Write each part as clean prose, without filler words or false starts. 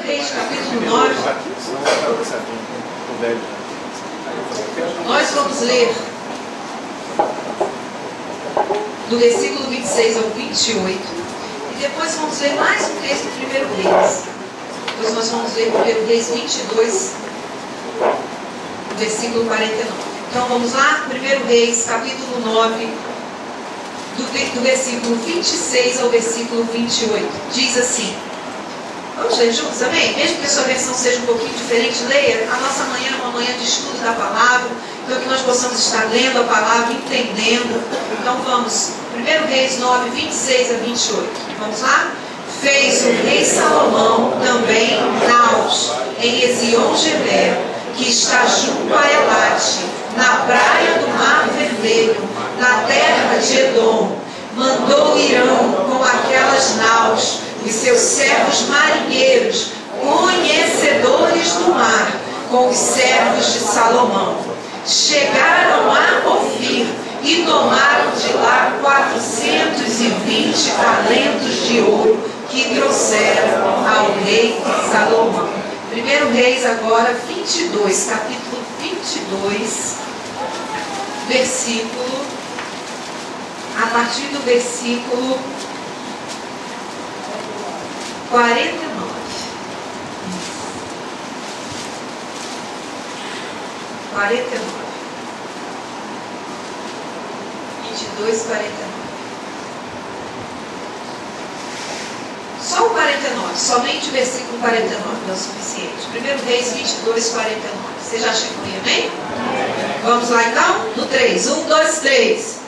Reis, capítulo 9. Nós vamos ler do versículo 26 ao 28. E depois vamos ler mais um texto do 1 Reis. Depois nós vamos ler 1 Reis 22, versículo 49. Então vamos lá, 1 Reis, capítulo 9, do versículo 26 ao versículo 28. Diz assim. Vamos ler juntos, amém? Mesmo que a sua versão seja um pouquinho diferente, leia. A nossa manhã é uma manhã de estudo da palavra, então que nós possamos estar lendo a palavra, entendendo. Então vamos, 1 Reis 9, 26 a 28. Vamos lá? Fez o rei Salomão também naus em Ezion-Geber, que está junto a Elate, na praia do Mar Vermelho, na terra de Edom. Mandou Irão com aquelas naus, os seus servos marinheiros, conhecedores do mar, com os servos de Salomão. Chegaram a Ofir e tomaram de lá 420 talentos de ouro que trouxeram ao rei Salomão. 1 Reis agora 22, capítulo 22, versículo, a partir do versículo 49. 49. 22, 49. Só o 49, somente o versículo 49 é o suficiente. 1 Reis 22, 49. Você já chegou aí, amém? Vamos lá então? No 3. 1, 2, 3.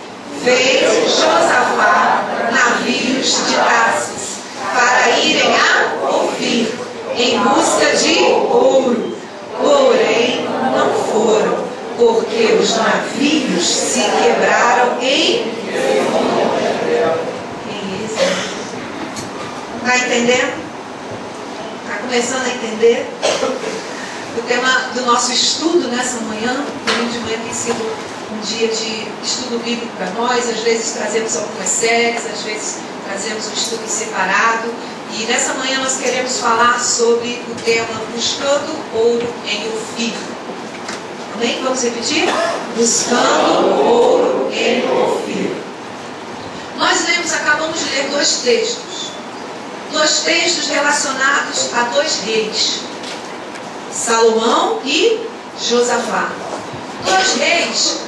Fez Josafá navios de Tarsis para irem a Ofir em busca de ouro. Porém, não foram, porque os navios se quebraram em Está entendendo? Está começando a entender? O tema do nosso estudo nessa manhã, domingo de manhã, tem sido um dia de estudo bíblico para nós. Às vezes trazemos algumas séries, às vezes trazemos um estudo separado. E nessa manhã nós queremos falar sobre o tema Buscando Ouro em Ofir. Amém? Vamos repetir? Buscando ouro em Ofir. Nós acabamos de ler dois textos relacionados a dois reis, Salomão e Josafá. Dois reis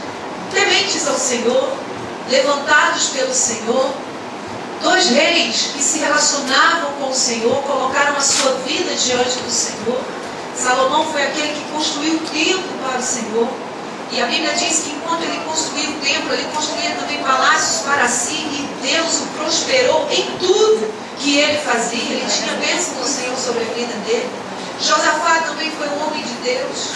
tementes ao Senhor, levantados pelo Senhor. Dois reis que se relacionavam com o Senhor, colocaram a sua vida diante do Senhor. Salomão foi aquele que construiu o templo para o Senhor. E a Bíblia diz que enquanto ele construía o templo, ele construía também palácios para si, e Deus o prosperou em tudo que ele fazia. Ele tinha bênção do Senhor sobre a vida dele. Josafá também foi um homem de Deus,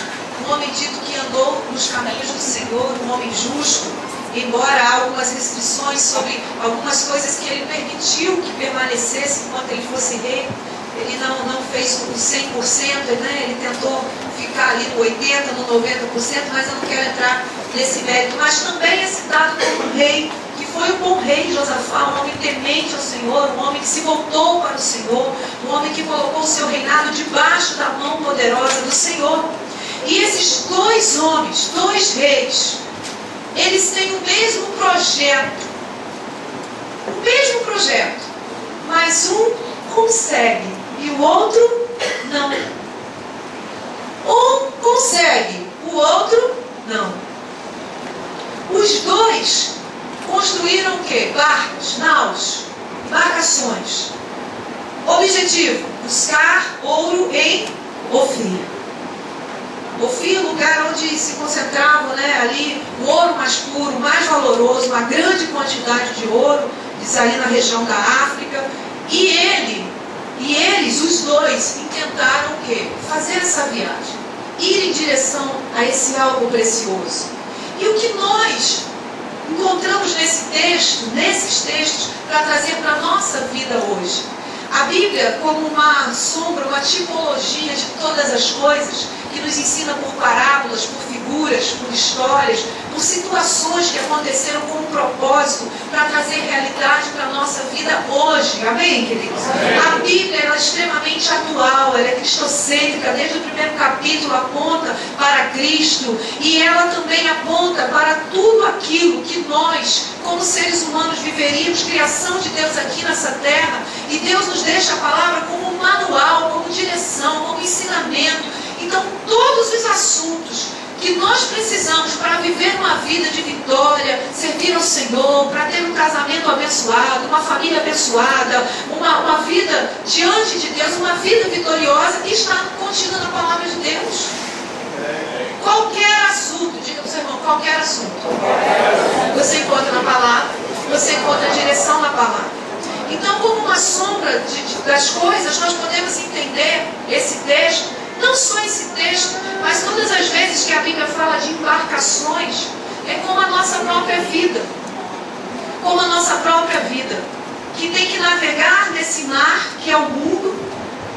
um homem dito que andou nos caminhos do Senhor, um homem justo, embora há algumas restrições sobre algumas coisas que ele permitiu que permanecesse enquanto ele fosse rei. Ele não fez o 100%, né? Ele tentou ficar ali no 80%, no 90%, mas eu não quero entrar nesse mérito. Mas também é citado como um rei, que foi um bom rei, Josafá, um homem temente ao Senhor, um homem que se voltou para o Senhor, um homem que colocou o seu reinado debaixo da mão poderosa do Senhor. E esses dois homens, dois reis, eles têm o mesmo projeto, mas um consegue e o outro não. Um consegue, o outro não. Os dois construíram o quê? Barcos, naus, embarcações. Objetivo: buscar ouro em Ofir. Ofir, lugar onde se concentrava, ali o ouro mais puro, mais valoroso, uma grande quantidade de ouro, diz ali na região da África. E eles, os dois, intentaram o quê? Fazer essa viagem, ir em direção a esse algo precioso. E o que nós encontramos nesses textos, para trazer para a nossa vida hoje? A Bíblia, como uma sombra, uma tipologia de todas as coisas, que nos ensina por parábolas, por figuras, por histórias, por situações que aconteceram com um propósito para trazer realidade para a nossa nossa vida hoje. Amém, queridos? A Bíblia ela é extremamente atual, ela é cristocêntrica, desde o primeiro capítulo aponta para Cristo, e ela também aponta para tudo aquilo que nós, como seres humanos, viveríamos, criação de Deus aqui nessa terra, e Deus nos deixa a palavra como um manual, como direção, como ensinamento. Então, todos os assuntos que nós precisamos para viver uma vida de vitória, servir ao Senhor, para ter um casamento abençoado, uma família abençoada, uma vida diante de Deus, uma vida vitoriosa, está contida na palavra de Deus. Qualquer assunto, diga para o seu irmão, qualquer assunto, você encontra na palavra, você encontra a direção na palavra. Então, como uma sombra das coisas, nós podemos entender esse texto. Não só esse texto, mas todas as vezes que a Bíblia fala de embarcações, é como a nossa própria vida. Como a nossa própria vida. Que tem que navegar nesse mar, que é o mundo,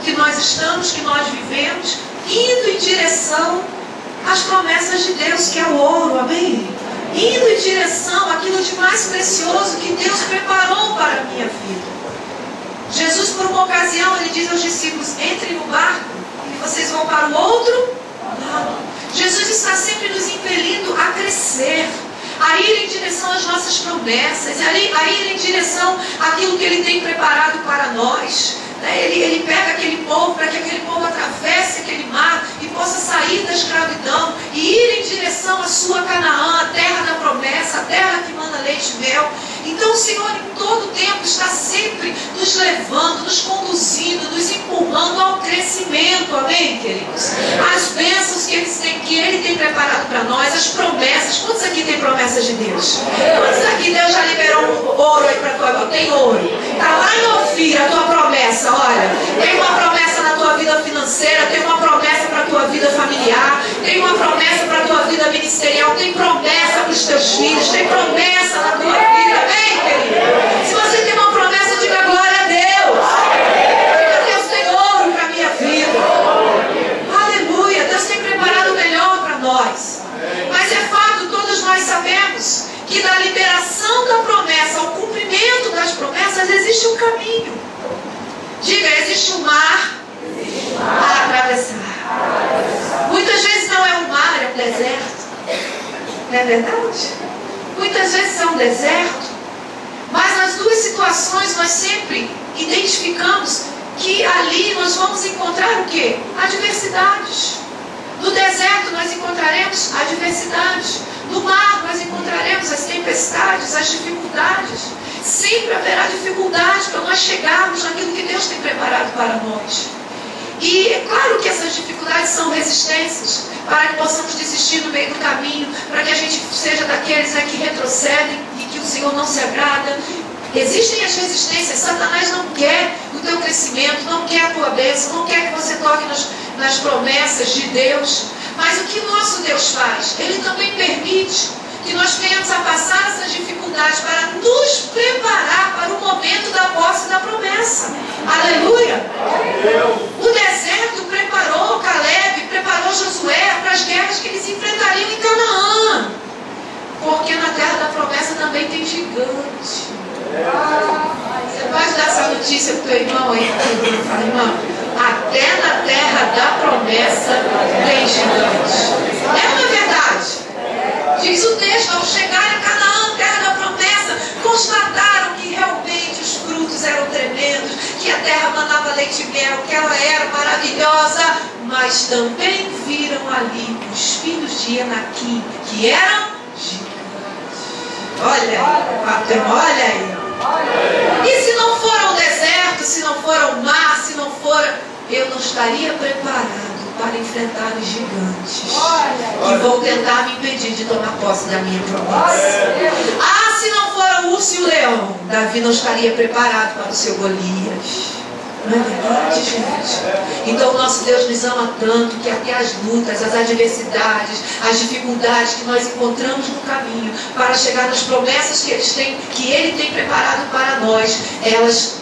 que nós estamos, que nós vivemos, indo em direção às promessas de Deus, que é o ouro, amém? Indo em direção àquilo de mais precioso que Deus preparou para a minha vida. Jesus, por uma ocasião, ele diz aos discípulos, entrem no barco, vocês vão para o outro lado. Jesus está sempre nos impelindo a crescer, a ir em direção às nossas promessas, a ir em direção àquilo que Ele tem preparado para nós. Ele pega aquele povo para que aquele povo atravesse aquele mar e possa sair da escravidão e ir em direção à sua Canaã, a terra da promessa, a terra que manda leite e mel. Então o Senhor em todo tempo está sempre nos levando, nos conduzindo, nos empurrando ao crescimento, amém, queridos? As bênçãos que Ele tem preparado para nós, as promessas. Quantos aqui tem promessas de Deus? Quantos aqui Deus já liberou um ouro aí para a tua vida? Tem ouro. Está lá em Ofir a tua promessa, olha. Tem uma promessa na tua vida financeira, tem uma promessa para a tua vida familiar, tem uma promessa para a tua vida ministerial, tem promessa para os teus filhos, tem promessa na tua vida, amém, querido? Se você tem uma promessa, diga glória a Deus. Diga, Deus tem ouro para a minha vida. Aleluia, Deus tem preparado o melhor para nós. Mas é fato, todos nós sabemos que da liberação da promessa ao cumprimento das promessas existe um caminho. Diga, existe um mar a atravessar. Muitas vezes não é um mar, é um deserto. Não é verdade? Muitas vezes é um deserto. Mas nas duas situações nós sempre identificamos que ali nós vamos encontrar o quê? Adversidades. No deserto nós encontraremos adversidades. No mar nós encontraremos as tempestades, as dificuldades. Sempre haverá dificuldades para nós chegarmos naquilo que Deus tem preparado para nós. E é claro que essas dificuldades são resistências, para que possamos desistir no meio do caminho, para que a gente seja daqueles que retrocedem e que o Senhor não se agrada. Existem as resistências. Satanás não quer o teu crescimento, não quer a tua bênção, não quer que você toque nas promessas de Deus. Mas o que nosso Deus faz? Ele também permite que nós venhamos a passar essas dificuldades para nos preparar para o momento da posse da promessa. Aleluia! O deserto preparou Caleb, preparou Josué para as guerras que eles enfrentariam em Canaã. Porque na terra da promessa também tem gigante. Você pode dar essa notícia para o teu irmão aí? Fala, irmão, até na terra da promessa tem gigante. É uma verdade. Diz o texto, ao chegar em Canaã, terra da promessa, constataram que realmente os frutos eram tremendos, que a terra mandava leite e mel, que ela era maravilhosa, mas também viram ali os filhos de Enaquim, que eram gigantes. Olha aí. E se não for ao deserto, se não for ao mar, se não for, eu não estaria preparado para enfrentar os gigantes que vão tentar me impedir de tomar posse da minha promessa. Ah, se não for o urso e o leão, Davi não estaria preparado para o seu Golias. Não é verdade, gente? Então o nosso Deus nos ama tanto que até as lutas, as adversidades, as dificuldades que nós encontramos no caminho para chegar nas promessas que Ele tem preparado para nós, elas,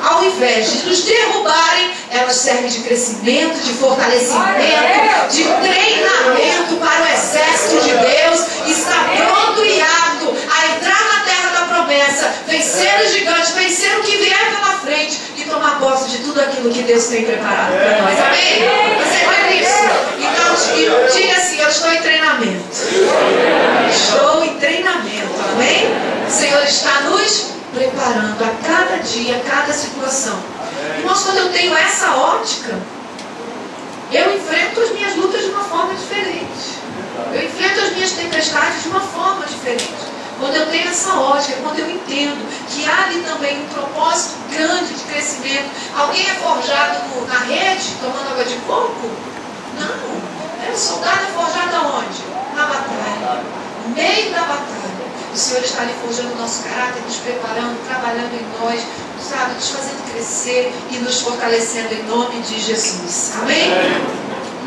ao invés de nos derrubarem, elas servem de crescimento, de fortalecimento, de treinamento para o exército de Deus, está pronto e apto a entrar na terra da promessa promessa, vencer o gigante, vencer o que vier pela frente e tomar posse de tudo aquilo que Deus tem preparado para nós. Amém? Você crê nisso? Então, diga assim: eu estou em treinamento. Estou em treinamento. Amém? O Senhor está nos preparando a cada dia, a cada situação. Irmãos, quando eu tenho essa ótica, eu enfrento as minhas lutas de uma forma diferente. Eu enfrento as minhas tempestades de uma forma diferente. Quando eu tenho essa ótica, quando eu entendo que há ali também um propósito grande de crescimento. Alguém é forjado na rede, tomando água de coco? Não. O soldado é forjado aonde? Na batalha. No meio da batalha. O Senhor está ali forjando o nosso caráter, nos preparando, trabalhando em nós, sabe, nos fazendo crescer e nos fortalecendo em nome de Jesus. Amém?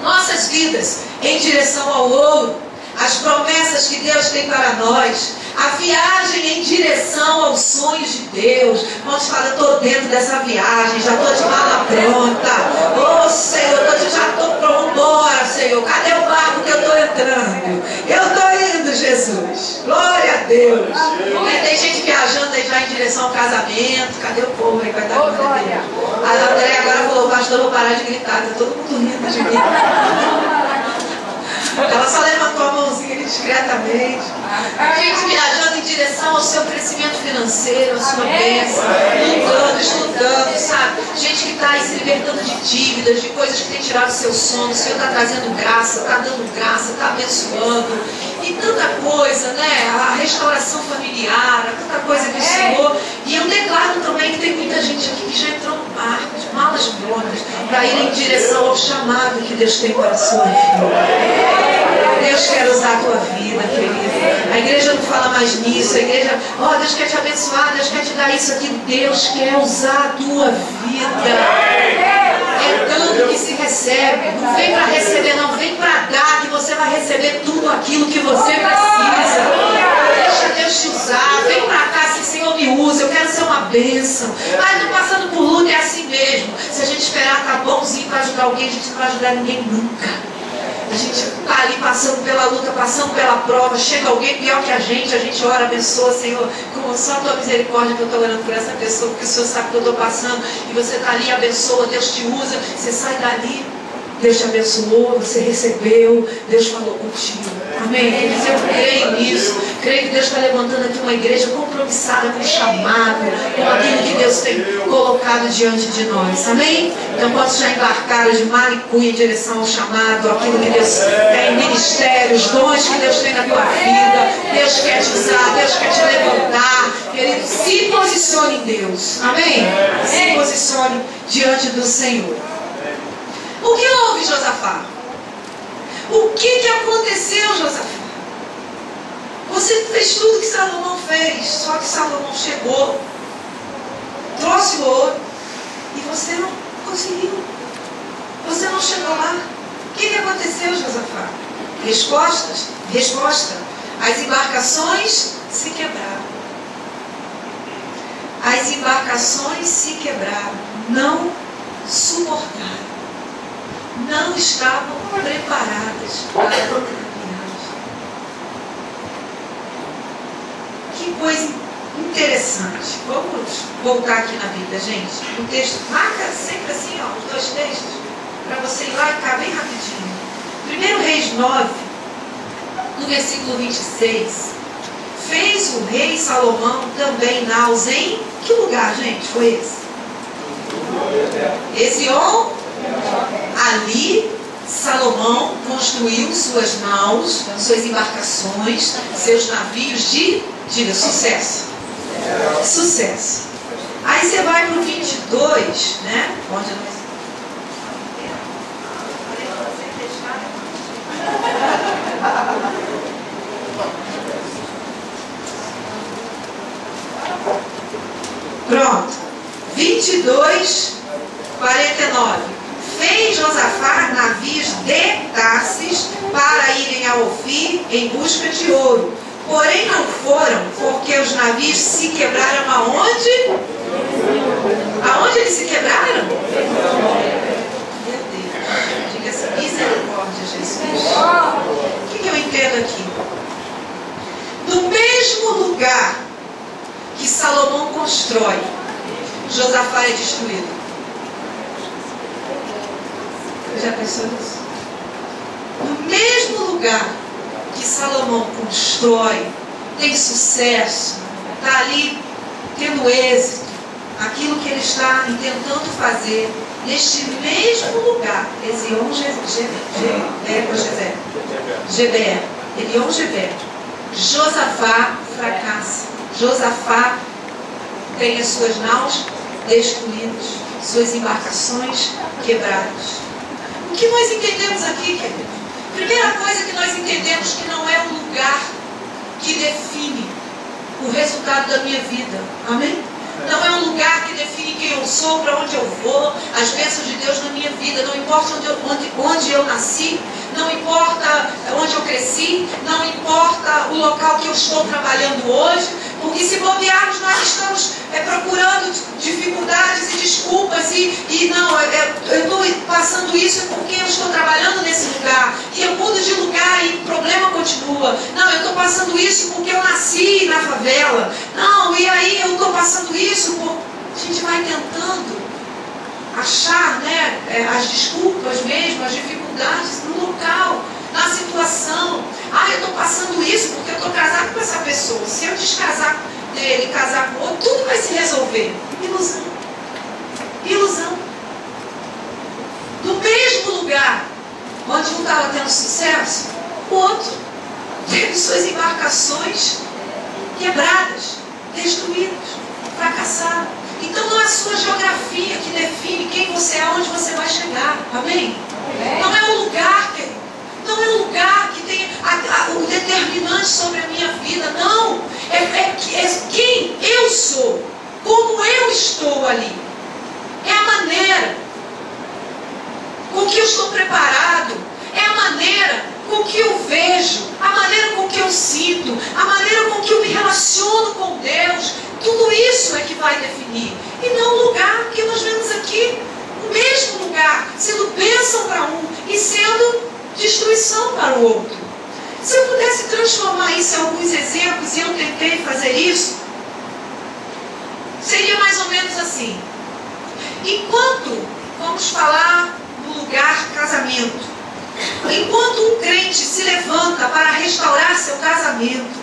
Nossas vidas em direção ao ouro, as promessas que Deus tem para nós, a viagem em direção aos sonhos de Deus. Vamos falar: eu estou dentro dessa viagem, já estou de mala pronta. Oh Senhor, eu já estou pronto. Bora, Senhor, cadê o barco que eu estou entrando? Eu estou indo, Jesus. Glória a Deus. Tem gente viajando aí já em direção ao casamento. Cadê o povo aí que vai estar com Deus? A André agora falou: pastor, eu vou parar de gritar. Está todo mundo rindo de mim. Ela só levantou a mãozinha discretamente. Gente viajando em direção ao seu crescimento financeiro, à sua bênção, lutando, estudando, sabe? Gente que está aí se libertando de dívidas, de coisas que tem tirado o seu sono. O Senhor está trazendo graça, está dando graça, está abençoando. E tanta coisa, né? A restauração familiar, tanta coisa que o Senhor. E eu declaro também que tem muita gente aqui que já entrou no barco, de malas prontas, para ir em direção ao chamado que Deus tem para a sua vida. Deus quer usar a tua vida, querido. A igreja não fala mais nisso. A igreja, Deus quer te abençoar, Deus quer te dar isso aqui. Deus quer usar a tua vida. É tanto que se recebe. Não vem para receber, não. Vem para dar, que você vai receber tudo aquilo que você precisa. Deixa Deus te usar. Vem para cá, assim: Senhor, me usa. Eu quero ser uma bênção. Mas não passando por luta, é assim mesmo. Se a gente esperar estar bonzinho para ajudar alguém, a gente não vai ajudar ninguém nunca. A gente está ali passando pela luta, passando pela prova. Chega alguém pior que a gente ora, abençoa, Senhor, com só a tua misericórdia que eu estou orando por essa pessoa, porque o Senhor sabe que eu estou passando. E você está ali, abençoa, Deus te usa. Você sai dali, Deus te abençoou, você recebeu, Deus falou contigo. Amém? Eu creio nisso. Creio que Deus está levantando aqui uma igreja compromissada com o chamado, com aquilo que Deus tem colocado diante de nós. Amém? Então posso já embarcar de mar e cunha em direção ao chamado, aquilo que Deus tem, ministério, os dons que Deus tem na tua vida. Deus quer te usar, Deus quer te levantar. Querido, se posicione em Deus. Amém? Se posicione diante do Senhor. O que houve, Josafá? O que aconteceu, Josafá? Você fez tudo que Salomão fez, só que Salomão chegou, trouxe o ouro, e você não conseguiu. Você não chegou lá. O que aconteceu, Josafá? Resposta. As embarcações se quebraram. As embarcações se quebraram. Não suportaram. Não estavam preparadas para a viagem. Que coisa interessante. Vamos voltar aqui na Bíblia, gente. O texto, marca sempre assim, os dois textos, para você ir lá e cá bem rapidinho. 1 Reis 9, no versículo 26. Fez o rei Salomão também naus em que lugar, gente? Foi esse? Ezion. Ali Salomão construiu suas naus, suas embarcações, seus navios de, diga, sucesso. Sucesso. Aí você vai para o 22, né? Onde nós... Pronto. 22, 49. Fez Josafá navios de Tarsis para irem a Ofir em busca de ouro. Porém não foram, porque os navios se quebraram aonde? Aonde eles se quebraram? Meu Deus. Diga assim: misericórdia, Jesus. O que eu entendo aqui? No mesmo lugar que Salomão constrói, Josafá é destruído. Já pensou nisso? No mesmo lugar que Salomão constrói, tem sucesso, está ali tendo êxito, aquilo que ele está tentando fazer, neste mesmo lugar, Josafá fracassa. Josafá tem as suas naus destruídas, suas embarcações quebradas. O que nós entendemos aqui, queridos? Primeira coisa que nós entendemos, que não é um lugar que define o resultado da minha vida. Amém? Não é um lugar que define quem eu sou, para onde eu vou, as bênçãos de Deus na minha vida. Não importa onde eu nasci, não importa onde eu cresci, não importa o local que eu estou trabalhando hoje, porque se bobearmos, nós estamos procurando dificuldades e desculpas, e não, eu estou passando isso porque eu estou trabalhando nesse lugar, e eu mudo de lugar e o problema continua. Não, eu estou passando isso porque eu nasci na favela. Não, e aí eu estou passando isso porque a gente vai tentando achar, né, as desculpas mesmo, as dificuldades no local, na situação. Ah, eu estou passando isso porque eu estou casado com essa pessoa. Se eu descasar dele, casar com outro, tudo vai se resolver. Ilusão. Ilusão. No mesmo lugar onde um estava tendo sucesso, o outro teve suas embarcações quebradas, destruídas, fracassadas. Então não é a sua geografia que define quem você é, onde você vai chegar. Amém? Não é um lugar, querido. Não é um lugar que tem o determinante sobre a minha vida. Não. É quem eu sou. Como eu estou ali. É a maneira com que eu estou preparado. É a maneira com que eu vejo. A maneira com que eu sinto. A maneira com que eu me relaciono com Deus. Tudo isso é que vai definir. E não o lugar que nós vemos aqui. O mesmo lugar. Sendo bênção para um e sendo destruição para o outro. Se eu pudesse transformar isso em alguns exemplos, e eu tentei fazer isso, seria mais ou menos assim. Enquanto, vamos falar no lugar casamento, enquanto um crente se levanta para restaurar seu casamento,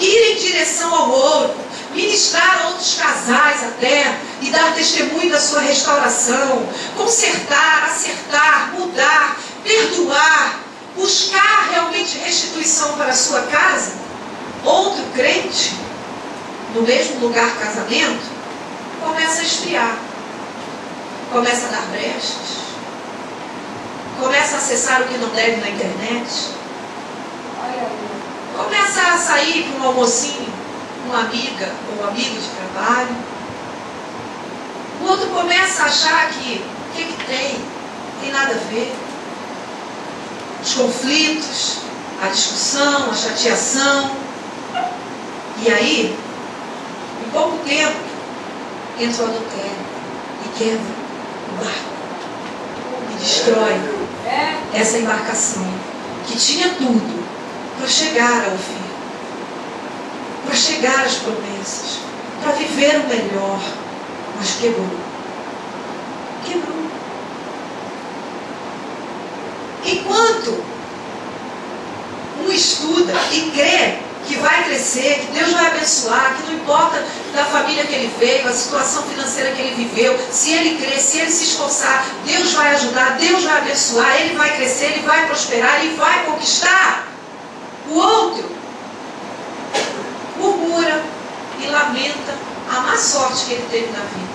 ir em direção ao outro, ministrar a outros casais até, e dar testemunho da sua restauração, consertar, acertar, mudar, perdoar, buscar realmente restituição para a sua casa, outro crente, no mesmo lugar casamento, começa a esfriar, começa a dar brechas, começa a acessar o que não deve na internet, começa a sair para um almocinho com uma amiga ou amigo de trabalho. O outro começa a achar que o que tem nada a ver. Os conflitos, a discussão, a chateação. E aí, em pouco tempo, entra o adultério e quebra o barco e destrói essa embarcação que tinha tudo para chegar ao fim, para chegar às promessas, para viver o melhor, mas quebrou. Quebrou. Enquanto um estuda e crê que vai crescer, que Deus vai abençoar, que não importa da família que ele veio, a situação financeira que ele viveu, se ele crer, se ele se esforçar, Deus vai ajudar, Deus vai abençoar, ele vai crescer, ele vai prosperar, ele vai conquistar. O outro murmura e lamenta a má sorte que ele teve na vida.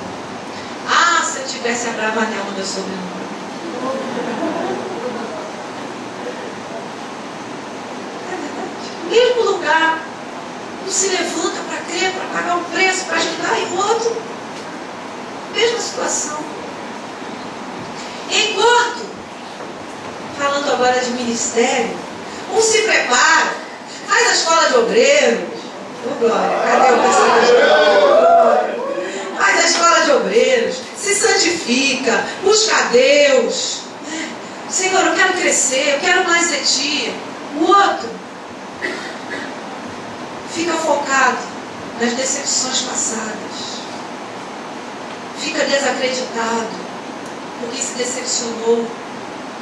Ah, se eu tivesse Abravanel no meu sobrenome. Mesmo lugar, um se levanta para crer, para pagar um preço, para ajudar, e o outro, mesma situação. Enquanto, falando agora de ministério, um se prepara, faz a escola de obreiros, glória, cadê o pessoal da escola? Faz a escola de obreiros, se santifica, busca a Deus. Senhor, eu quero crescer, eu quero mais de Ti. O outro fica focado nas decepções passadas. Fica desacreditado porque se decepcionou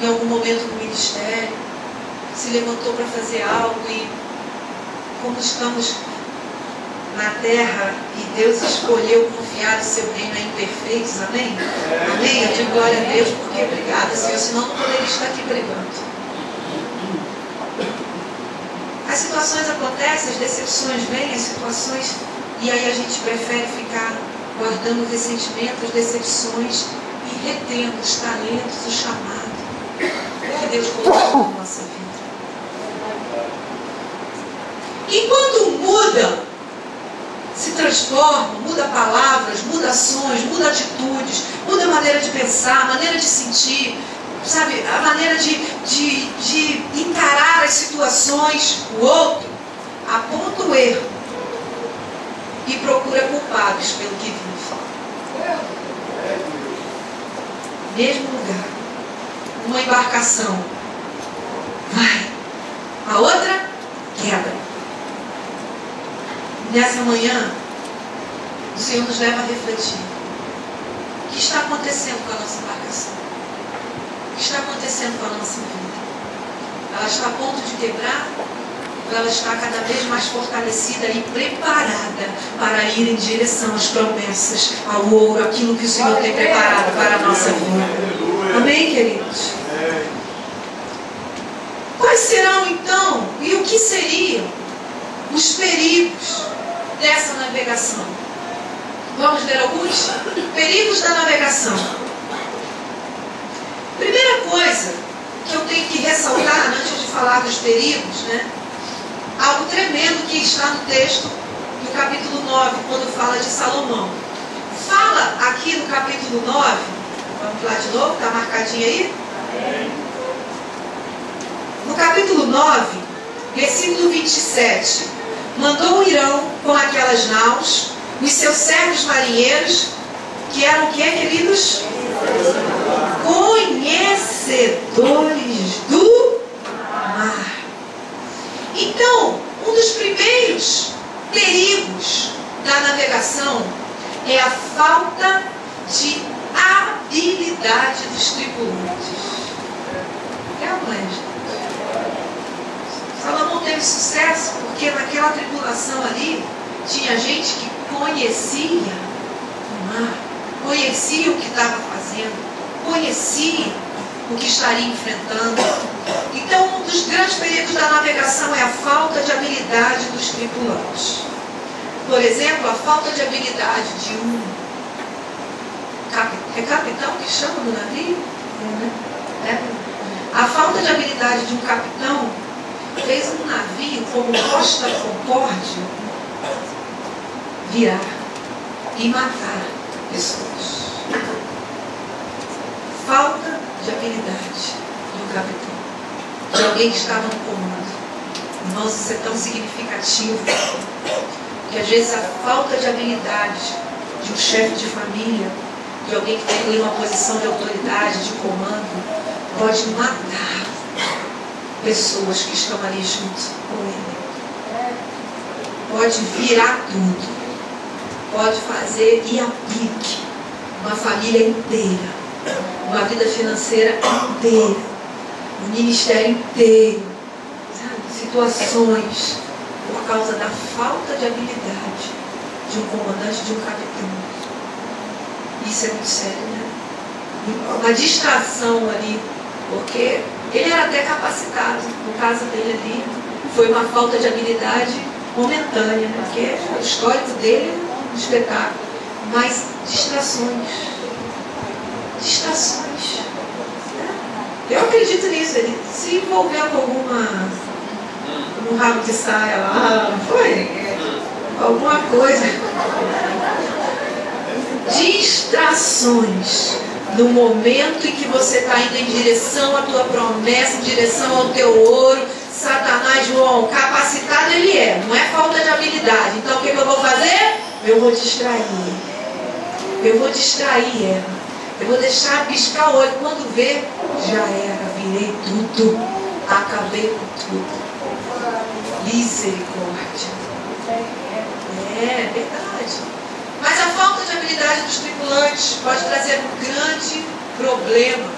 em algum momento no ministério, se levantou para fazer algo e, como estamos na terra e Deus escolheu confiar o seu reino a imperfeitos, amém? Amém? Eu digo glória a Deus porque obrigada, Senhor, senão não poderia estar aqui pregando. As situações acontecem, as decepções vêm, as situações, e aí a gente prefere ficar guardando o ressentimento, as decepções e retendo os talentos, o chamado que Deus colocou na nossa vida. E quando muda, se transforma, muda palavras, muda ações, muda atitudes, muda a maneira de pensar, a maneira de sentir, sabe, a maneira de encarar as situações, o outro aponta o erro e procura culpados pelo que vive. Mesmo lugar, uma embarcação vai, a outra quebra. Nessa manhã, o Senhor nos leva a refletir. O que está acontecendo com a nossa embarcação? O que está acontecendo com a nossa vida? Ela está a ponto de quebrar? Ou ela está cada vez mais fortalecida e preparada para ir em direção às promessas, ao ouro, aquilo que o Senhor tem preparado para a nossa vida? Amém, queridos? Quais serão então, e o que seriam os perigos dessa navegação? Vamos ver alguns perigos da navegação. Primeira coisa que eu tenho que ressaltar antes de falar dos perigos, algo tremendo que está no texto do capítulo 9, quando fala de Salomão. Fala aqui no capítulo 9, vamos lá de novo, está marcadinho aí? No capítulo 9, versículo 27, mandou Irão com aquelas naus, os seus servos marinheiros, que eram o que, queridos? Conhecedores do mar. Então, um dos primeiros perigos da navegação é a falta de habilidade dos tripulantes. Salomão teve sucesso porque naquela tripulação ali tinha gente que conhecia o mar, conhecia o que estava fazendo, conhecia o que estaria enfrentando. Então, um dos grandes perigos da navegação é a falta de habilidade dos tripulantes. Por exemplo, a falta de habilidade de um capitão que chama no navio? A falta de habilidade de um capitão fez um navio como Costa Concórdia virar e matar pessoas. Falta de habilidade de um capitão, de alguém que estava no comando. Irmãos, isso é tão significativo que às vezes a falta de habilidade de um chefe de família, de alguém que tem ali uma posição de autoridade, de comando, pode matar pessoas que estão ali junto com ele. Pode virar tudo. Pode fazer e aplique uma família inteira, uma vida financeira inteira, um ministério inteiro, sabe? Situações por causa da falta de habilidade de um comandante, de um capitão. Isso é muito sério, Uma distração ali, porque ele era até capacitado, no caso dele ali, foi uma falta de habilidade momentânea, porque o histórico dele é um espetáculo, mas distrações. Eu acredito nisso, ele se envolveu com um rabo de saia lá, foi alguma coisa. Distrações. No momento em que você está indo em direção à tua promessa, em direção ao teu ouro, Satanás, João, capacitado ele é, não é falta de habilidade. Então o que eu vou fazer? Eu vou distrair. Eu vou distrair ela. Eu vou deixar piscar o olho. Quando vê, já era, virei tudo. Acabei com tudo. Misericórdia. É verdade. Mas a falta de habilidade dos tripulantes pode trazer um grande problema.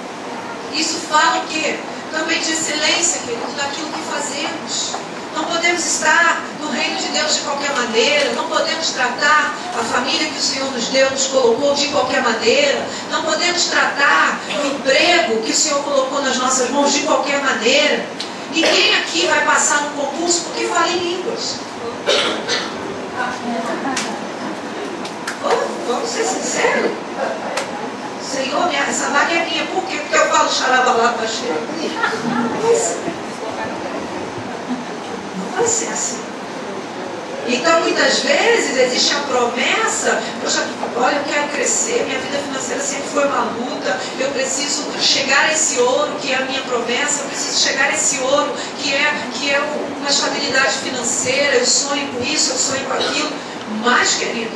Isso fala o quê? Também de excelência, queridos, daquilo que fazemos. Não podemos estar no reino de Deus de qualquer maneira. Não podemos tratar a família que o Senhor nos deu, nos colocou de qualquer maneira. Não podemos tratar o emprego que o Senhor colocou nas nossas mãos de qualquer maneira. Ninguém aqui vai passar no concurso porque fala em línguas. Vamos ser sinceros. Senhor, essa vaga é minha. Por quê? Porque eu falo xarabalabachê. Não vai ser assim. Então, muitas vezes, existe a promessa, poxa, olha, eu quero crescer, minha vida financeira sempre foi uma luta, eu preciso chegar a esse ouro, que é a minha promessa, eu preciso chegar a esse ouro, que é uma estabilidade financeira, eu sonho com isso, eu sonho com aquilo. Mas, querido,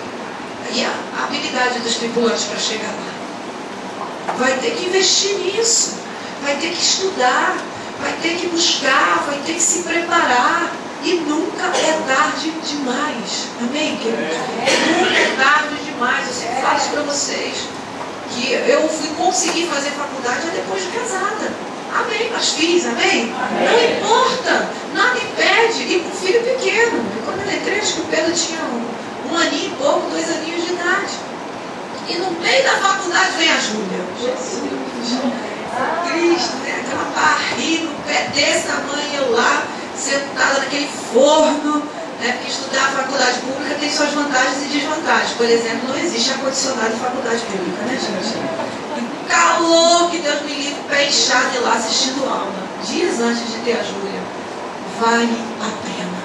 e a habilidade dos tripulantes para chegar lá? Vai ter que investir nisso, vai ter que estudar, vai ter que buscar, vai ter que se preparar. E nunca é tarde demais. Amém, querido? Nunca é tarde demais. Eu sempre falo isso para vocês. Que eu fui conseguir fazer faculdade depois de casada. Amém, mas fiz, amém? Não importa, nada impede. E com filho pequeno. Quando eu entrei, acho que o Pedro tinha um aninho e pouco, 2 aninhos de idade. E no meio da faculdade vem a Júlia. Jesus, Cristo, né? Aquela barriga, um pé desse tamanho, eu lá, sentada naquele forno, né? Porque estudar a faculdade pública tem suas vantagens e desvantagens. Por exemplo, não existe ar-condicionado em faculdade pública, né, gente? E calor, que Deus me livre, pé inchado e lá assistindo aula. Dias antes de ter a Júlia. Vale a pena.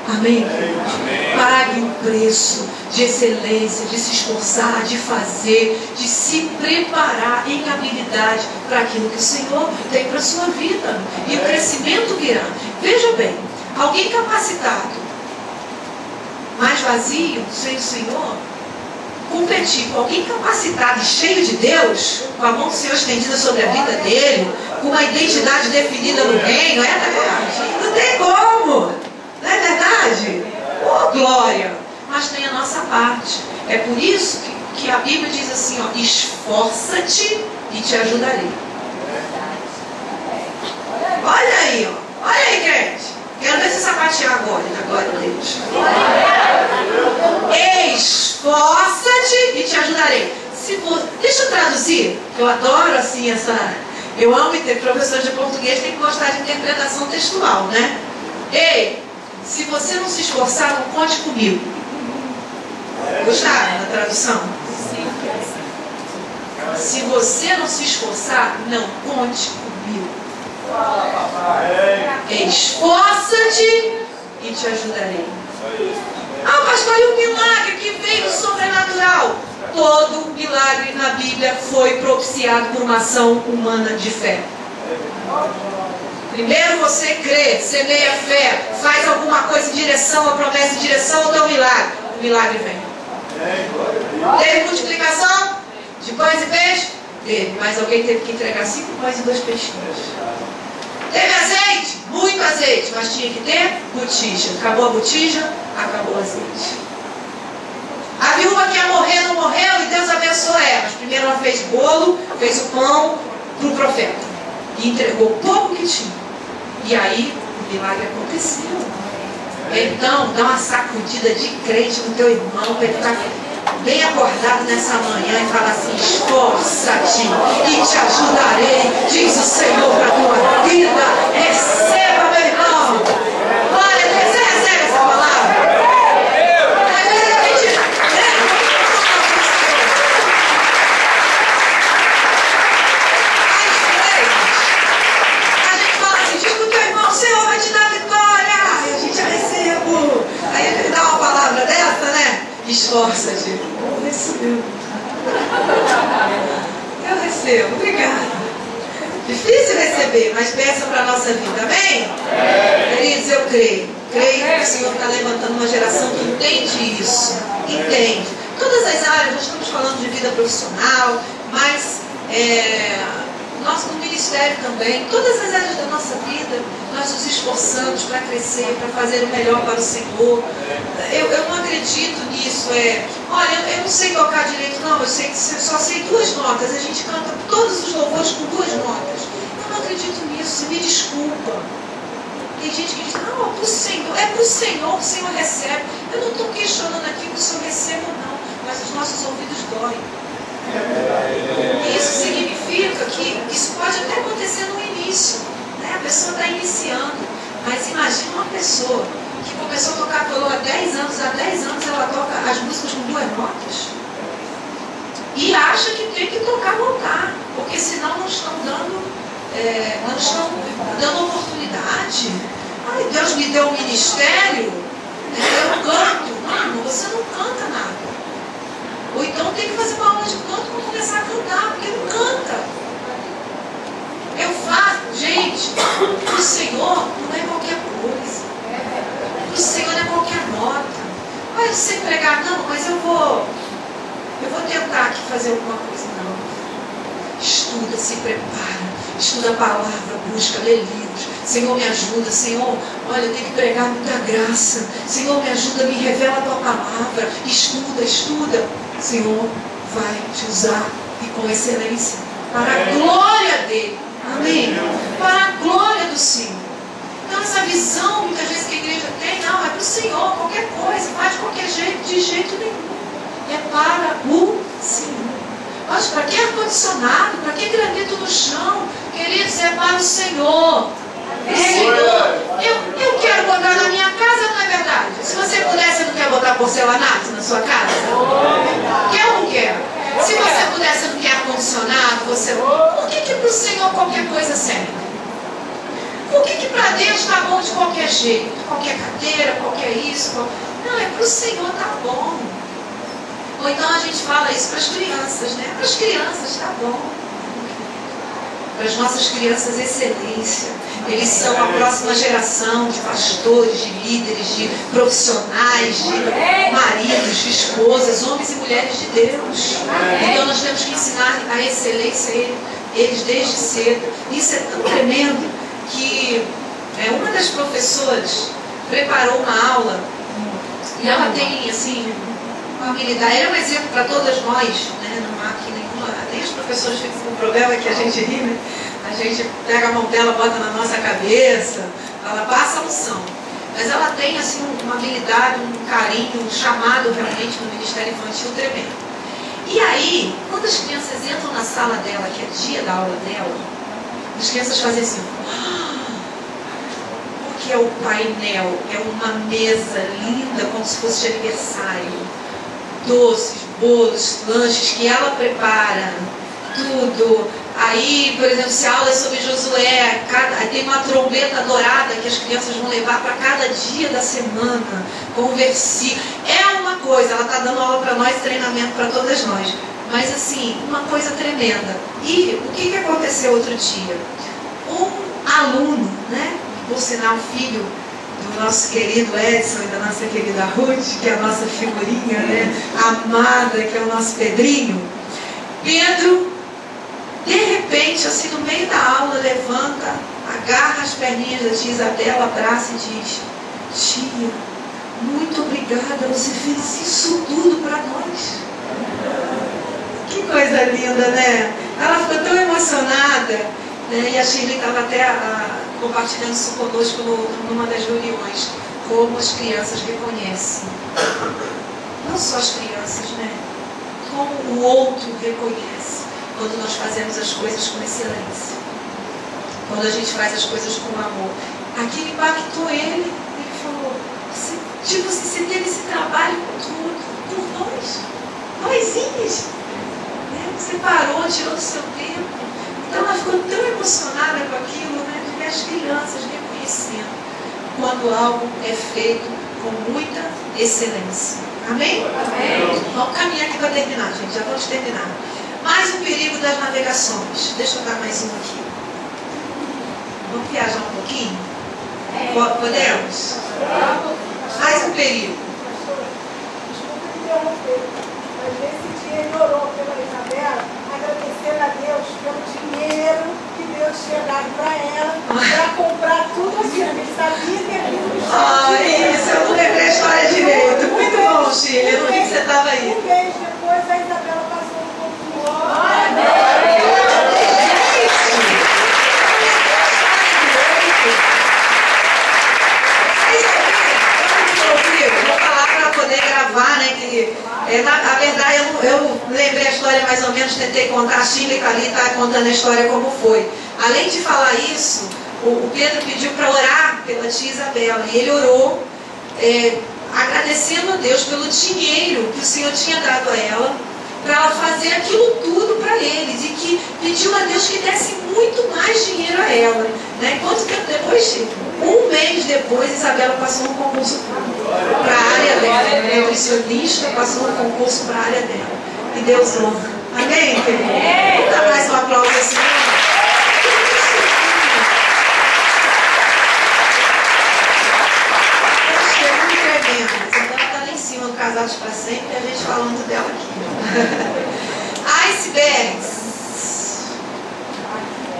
Amém? Amém. Pague um preço de excelência, de se esforçar, de fazer, de se preparar em habilidade para aquilo que o Senhor tem para a sua vida. E o crescimento virá. Veja bem, alguém capacitado, mas vazio, sem o Senhor, competir com alguém capacitado e cheio de Deus, com a mão do Senhor estendida sobre a vida dele, com uma identidade definida no reino, não tem como. Não é verdade? Oh, glória! Mas tem a nossa parte. É por isso que a Bíblia diz assim, ó, esforça-te e te ajudarei. Olha aí, ó. Olha aí, crente. Quero ver se sapatear agora, na glória a Deus. Esforça-te e te ajudarei. Deixa eu traduzir, que eu adoro assim eu amo ter professor de português, tem que gostar de interpretação textual, né? Ei! Se você não se esforçar, não conte comigo. Gostaram da tradução? Sim. Se você não se esforçar, não conte comigo. Esforça-te e te ajudarei. Ah, pastor, e o milagre que veio do sobrenatural? Todo milagre na Bíblia foi propiciado por uma ação humana de fé. Primeiro você crê, semeia a fé, faz alguma coisa em direção, a promessa em direção ao teu milagre. O milagre vem. Teve multiplicação de pães e peixes? Teve, mas alguém teve que entregar 5 pães e 2 peixinhos. Teve azeite? Muito azeite, mas tinha que ter botija. Acabou a botija, acabou o azeite. A viúva que ia morrer não morreu e Deus abençoou ela. Mas primeiro ela fez bolo, fez o pão para o profeta. E entregou o pouco que tinha. E aí, o milagre aconteceu. Então, dá uma sacudida de crente no teu irmão, para ele estar bem acordado nessa manhã e falar assim, esforça-te e te ajudarei, diz o Senhor para a tua vida. Receba, meu irmão. Glória a Deus, você recebe essa palavra? Às vezes a gente... Senhor vai te dar vitória, e a gente recebo. Aí ele dá uma palavra dessa, né? Esforça-te. Eu recebo. Eu recebo, obrigada. Difícil receber, mas peça para a nossa vida, amém? Queridos, eu creio. Creio que o Senhor está levantando uma geração que entende isso. Entende. Todas as áreas, nós estamos falando de vida profissional, mas no ministério também, todas as áreas da nossa vida, nós nos esforçamos para crescer, para fazer o melhor para o Senhor. Eu não acredito nisso. Olha, eu não sei tocar direito, não, eu só sei 2 notas. A gente canta todos os louvores com 2 notas. Eu não acredito nisso, me desculpa. Tem gente que diz, não, é para o Senhor que o Senhor recebe. Eu não estou questionando aqui que o Senhor recebe ou não, mas os nossos ouvidos doem. Isso significa que isso pode até acontecer no início, né? A pessoa está iniciando, mas imagina uma pessoa que começou a tocar violão há 10 anos, ela toca as músicas com 2 notas e acha que tem que voltar, porque senão não estão dando oportunidade. Ai, Deus me deu um ministério, eu canto. Não, você não canta nada. Ou então tem que fazer uma aula de canto para começar a cantar, porque não canta. Eu faço, gente, o Senhor não é qualquer coisa. O Senhor não é qualquer nota. Mas eu sei pregar, não, mas eu vou tentar aqui fazer alguma coisa. Não. Estuda, se prepara, estuda a palavra, busca, lê livros. Senhor, me ajuda. Senhor, olha, eu tenho que pregar muita graça. Senhor, me ajuda, me revela a tua palavra. Estuda. Senhor vai te usar e com excelência para a glória dele. Amém? Para a glória do Senhor. Então essa visão muitas vezes que a igreja tem, não, é para o Senhor, qualquer coisa, faz de qualquer jeito, de jeito nenhum. É para o Senhor. Mas para que ar-condicionado? Para que granito no chão? Queridos, é para o Senhor. Senhor, eu quero botar na minha casa, não é verdade? Se você pudesse, você não quer botar porcelanato na sua casa? Quer ou não quer? Se você pudesse, você não quer ar-condicionado? Por que para o Senhor qualquer coisa serve? Por que para Deus está bom de qualquer jeito? Qualquer cadeira, qualquer isso? Não, é para o Senhor tá bom. Ou então a gente fala isso para as crianças, né? Para as crianças está bom. Para as nossas crianças, excelência. Eles são a próxima geração de pastores, de líderes, de profissionais, de maridos, de esposas, homens e mulheres de Deus. Então nós temos que ensinar a excelência a eles desde cedo. Isso é tão tremendo que uma das professoras preparou uma aula e ela tem assim uma habilidade. Ela é um exemplo para todas nós, né? Não há aqui nenhuma, nem os professores ficam com o problema que a gente ri, né? A gente pega a mão dela, bota na nossa cabeça, ela passa a unção. Mas ela tem assim uma habilidade, um carinho, um chamado realmente no Ministério Infantil tremendo. E aí, quando as crianças entram na sala dela, que é dia da aula dela, as crianças fazem assim, porque é o painel, é uma mesa linda, como se fosse de aniversário, doces, bolos, lanches que ela prepara, tudo. Aí, por exemplo, se a aula é sobre Josué, tem uma trombeta dourada que as crianças vão levar para cada dia da semana, com um versículo. É uma coisa, ela está dando aula para nós, treinamento para todas nós. Mas assim, uma coisa tremenda. E o que aconteceu outro dia? Um aluno, né? Por sinal, filho do nosso querido Edson e da nossa querida Ruth, que é a nossa figurinha, né? Amada, que é o nosso Pedrinho. Pedro, de repente, assim, no meio da aula, levanta, agarra as perninhas da tia Isabela, abraça e diz: tia, muito obrigada, você fez isso tudo para nós. Que coisa linda, né? Ela ficou tão emocionada, né? E a Shirley estava até compartilhando isso conosco numa das reuniões, como as crianças reconhecem. Não só as crianças, né? Como o outro reconhece. Quando nós fazemos as coisas com excelência, quando a gente faz as coisas com amor. Aquilo impactou ele. Ele falou, você teve esse trabalho por noizinhas, né? Você parou, tirou do seu tempo. Então ela ficou tão emocionada com aquilo, né? De ver as crianças reconhecendo quando algo é feito com muita excelência. Amém? Amém. Vamos caminhar aqui para terminar, gente. Já vamos terminar. Mais um perigo das navegações. Deixa eu dar mais um aqui. Vamos viajar um pouquinho? Podemos? Mais um perigo. Desculpa interromper, mas nesse dia ele orou pela Isabela, agradecendo a Deus pelo dinheiro mais ou menos tentei contar, a Sheila está ali, está contando a história como foi. Além de falar isso, o Pedro pediu para orar pela tia Isabela, e ele orou, agradecendo a Deus pelo dinheiro que o Senhor tinha dado a ela, para ela fazer aquilo tudo para eles, e que pediu a Deus que desse muito mais dinheiro a ela. Né? Quanto tempo depois, Chico? Um mês depois, Isabela passou no concurso para a área dela. Nutricionista, passou no concurso para a área dela. E Deus honra. Amém? Vamos dar mais um aplauso assim. Casados para sempre, e a gente falando dela aqui. Icebergs.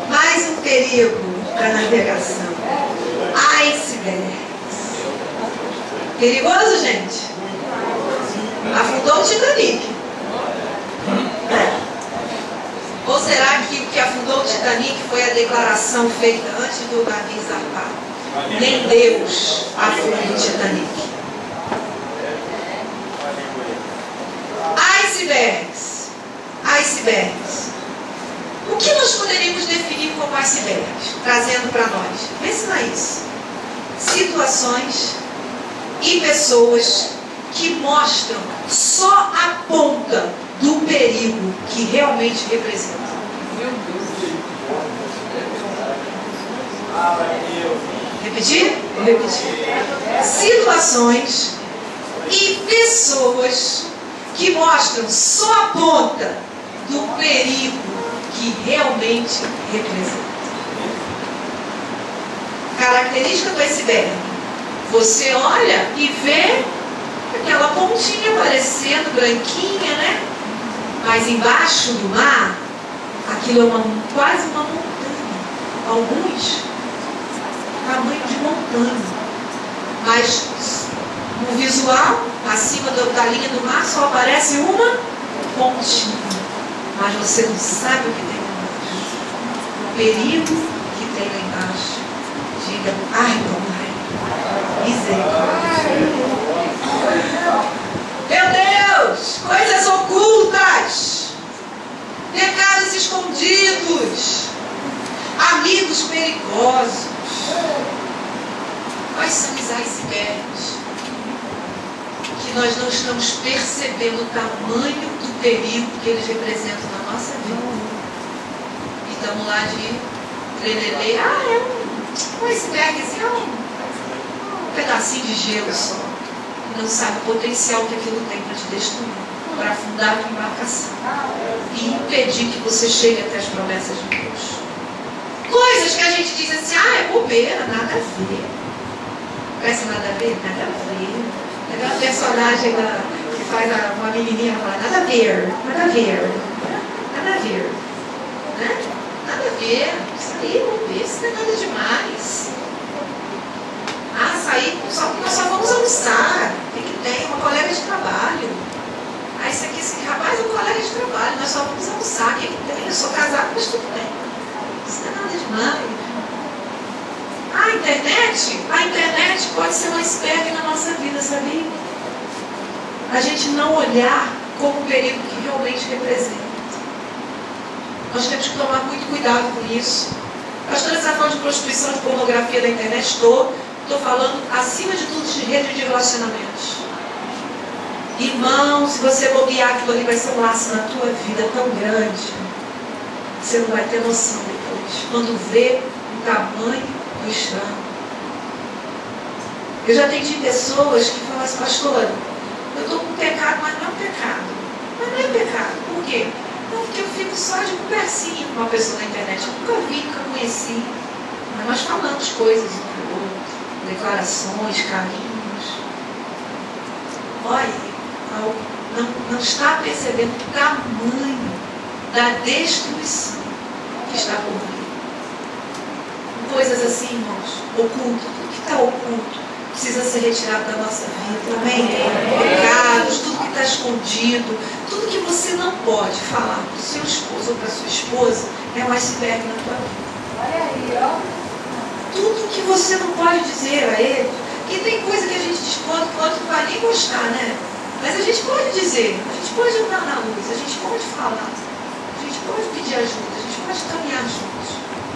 Mais um perigo para a navegação. Icebergs. Perigoso, gente? Afundou o Titanic. Ou será que o que afundou o Titanic foi a declaração feita antes do navio zarpar? Nem Deus afundou o Titanic. Icebergs. Icebergs. O que nós poderíamos definir como icebergs? Trazendo para nós. Pensa nisso. Situações e pessoas que mostram só a ponta do perigo que realmente representam. Repetir? Vou repetir. Situações e pessoas que mostram só a ponta do perigo que realmente representa. Característica do iceberg. Você olha e vê aquela pontinha aparecendo branquinha, né? Mas embaixo do mar, aquilo é quase uma montanha. Alguns, tamanho de montanha. Mas no visual, acima da linha do mar, só aparece uma pontinha. Mas você não sabe o que tem lá embaixo. O perigo que tem lá embaixo. Diga, ai, papai, misericórdia. Meu Deus, coisas ocultas, pecados escondidos, amigos perigosos. Quais são os icebergs? Que nós não estamos percebendo o tamanho do perigo que eles representam na nossa vida. E estamos lá de trelelê. Um icebergzinho, um pedacinho de gelo só. E não sabe o potencial que aquilo tem para te destruir, para afundar a tua embarcação e impedir que você chegue até as promessas de Deus. Coisas que a gente diz assim, é bobeira, nada a ver. Parece nada a ver? Nada a ver. Aquela personagem que faz uma menininha falar, nada a ver, nada a ver, nada a ver, né? Nada a ver, isso aí, vamos ver, isso não é nada demais. Sair, nós só vamos almoçar, o que tem? Uma colega de trabalho. Esse aqui, esse rapaz é um colega de trabalho, nós só vamos almoçar, o que tem? Eu sou casado, mas tudo bem. Isso não é nada demais. A internet pode ser um iceberg na nossa vida, sabia? A gente não olhar como o perigo que realmente representa. Nós temos que tomar muito cuidado com isso. Pastora, você está falando de prostituição, de pornografia da internet? Estou falando, acima de tudo, de rede de relacionamentos. Irmão, se você bobear, aquilo ali vai ser um laço na tua vida tão grande, você não vai ter noção depois. Quando vê o tamanho do estrago. Eu já atendi pessoas que falam assim, pastora, eu estou com pecado, mas não é um pecado. Mas não é pecado. Por quê? Não, porque eu fico só de conversinha com uma pessoa na internet. Eu nunca vi, nunca conheci. Mas nós falamos coisas um para o outro. Declarações, carinhos. Olha, não está percebendo o tamanho da destruição que está por vir. Coisas assim, irmãos, oculto. Tudo que está oculto precisa ser retirado da nossa vida. Amém? Pecados, tudo que está escondido, tudo que você não pode falar para o seu esposo ou para a sua esposa é um iceberg na tua vida. Olha aí, ó. Tudo que você não pode dizer a ele. E tem coisa que a gente diz que o outro não vai nem gostar, né? Mas a gente pode dizer, a gente pode andar na luz, a gente pode falar. falar. A gente pode pedir ajuda, a gente pode caminhar juntos.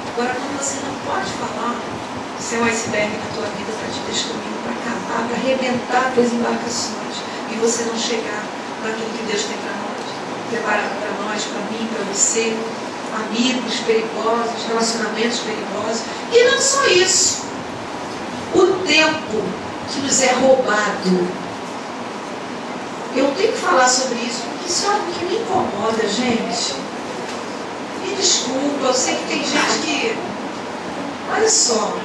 Agora, quando você não pode falar, isso é um iceberg na tua vida para te destruir, para acabar, para arrebentar as embarcações e você não chegar naquilo que Deus tem para nós, preparado para nós, para mim, para você, amigos perigosos, relacionamentos perigosos. E não só isso, o tempo que nos é roubado. Eu tenho que falar sobre isso, porque isso é algo que me incomoda, gente. Me desculpa, eu sei que tem gente que... Olha só,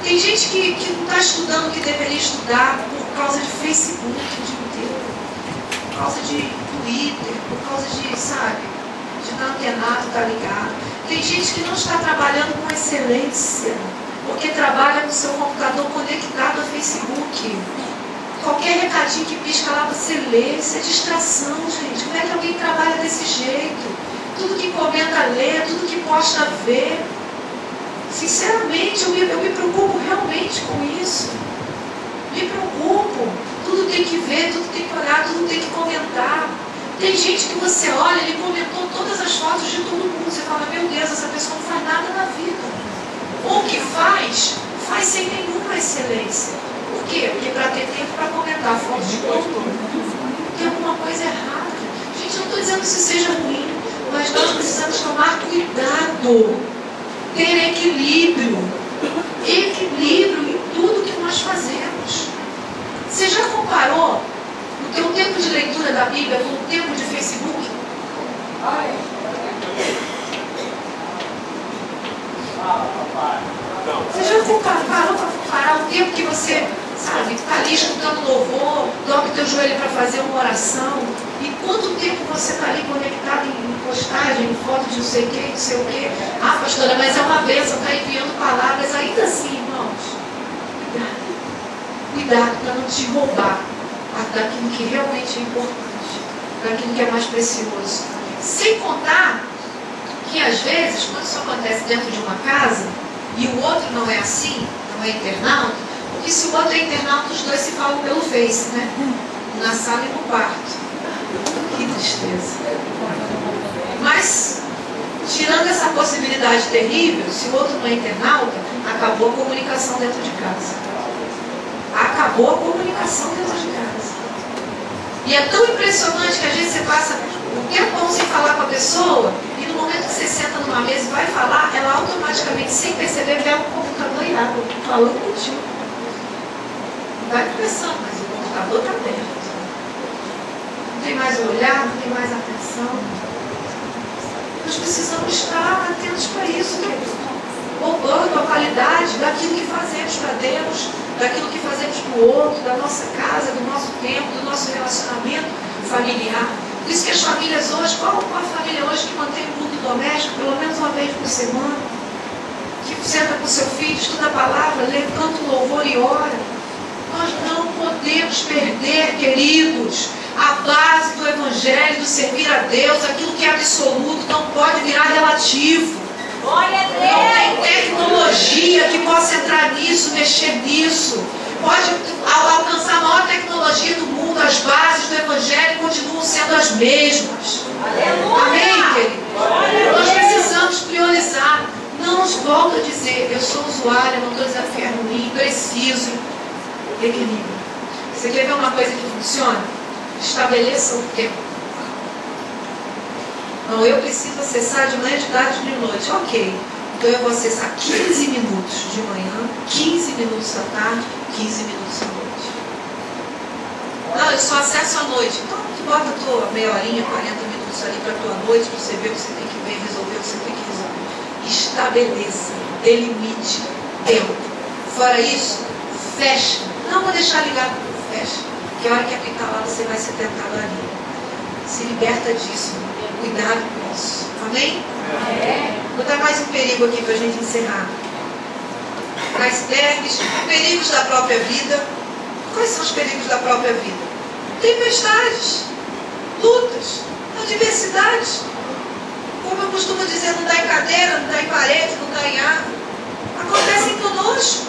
tem gente que não está estudando o que deveria estudar por causa de Facebook o dia inteiro, por causa de Twitter, por causa de, sabe, de estar antenado, estar ligado. Tem gente que não está trabalhando com excelência, porque trabalha no seu computador conectado ao Facebook. Qualquer recadinho que pisca lá você lê, isso é distração, gente. Como é que alguém trabalha desse jeito? Tudo que comenta lê, tudo que posta vê. Sinceramente, eu me preocupo realmente com isso. Me preocupo. Tudo tem que ver, tudo tem que olhar, tudo tem que comentar. Tem gente que você olha, ele comentou todas as fotos de todo mundo. Você fala, meu Deus, essa pessoa não faz nada na vida. Ou o que faz sem nenhuma excelência. Por quê? Porque para ter tempo para comentar fotos de todo mundo, tem alguma coisa errada. Gente, eu não estou dizendo que isso seja ruim, mas nós precisamos tomar cuidado. Ter equilíbrio. Equilíbrio em tudo que nós fazemos. Você já comparou o teu tempo de leitura da Bíblia com o tempo de Facebook? Você já parou para comparar o tempo que você, sabe, está ali escutando louvor, dobra o teu joelho para fazer uma oração, e quanto tempo você está ali conectado em postagem, em foto de não sei o que, não sei o que. Ah, pastora, mas é uma bênção, está enviando palavras. Ainda assim, irmãos, cuidado para não te roubar daquilo que realmente é importante, daquilo que é mais precioso. Sem contar que às vezes, quando isso acontece dentro de uma casa, e o outro não é assim, não é internauta, porque se o outro é internauta, os dois se falam pelo Face, né? Na sala e no quarto. Que tristeza. Mas, tirando essa possibilidade terrível, se o outro não é internauta, acabou a comunicação dentro de casa. Acabou a comunicação dentro de casa. E é tão impressionante que às vezes você passa um tempão sem falar com a pessoa, e no momento que você senta numa mesa e vai falar, ela automaticamente, sem perceber, pega o computador e abre, falando contigo. Não vai pensando, mas o computador está aberto. Não tem mais o olhar, não tem mais a atenção. Nós precisamos estar atentos para isso, querido. Roubando a qualidade daquilo que fazemos para Deus, daquilo que fazemos para o outro, da nossa casa, do nosso tempo, do nosso relacionamento familiar. Por isso que as famílias hoje, qual a família hoje que mantém o culto doméstico pelo menos uma vez por semana? Que senta com seu filho, estuda a palavra, lê, canta o louvor e ora. Nós não podemos perder, queridos, a base do Evangelho, do servir a Deus, aquilo que é absoluto, não pode virar relativo. Não tem tecnologia que possa entrar nisso, mexer nisso. Pode alcançar a maior tecnologia do mundo, as bases do Evangelho continuam sendo as mesmas. Amém, querido? Nós precisamos priorizar. Não os volto a dizer, eu sou usuária, não estou dizendo que é ruim, preciso equilíbrio. Você quer ver uma coisa que funciona? Estabeleça o tempo. Não, eu preciso acessar de manhã, de tarde, de noite. Ok. Então eu vou acessar 15 minutos de manhã, 15 minutos à tarde, 15 minutos à noite. Não, eu só acesso à noite. Então tu bota a tua meia horinha, 40 minutos ali para a tua noite, para você ver o que você tem que ver, resolver o que você tem que resolver. Estabeleça, delimite tempo. Fora isso, fecha. Não vou deixar ligado, fecha. Que a hora que apitar lá você vai ser tentado ali. Se liberta disso. Cuidado com isso. Amém? Vou dar mais um perigo aqui para a gente encerrar. Icebergs, perigos da própria vida. Quais são os perigos da própria vida? Tempestades, lutas, adversidades. Como eu costumo dizer, não dá em cadeira, não dá em parede, não dá em árvore. Acontecem conosco.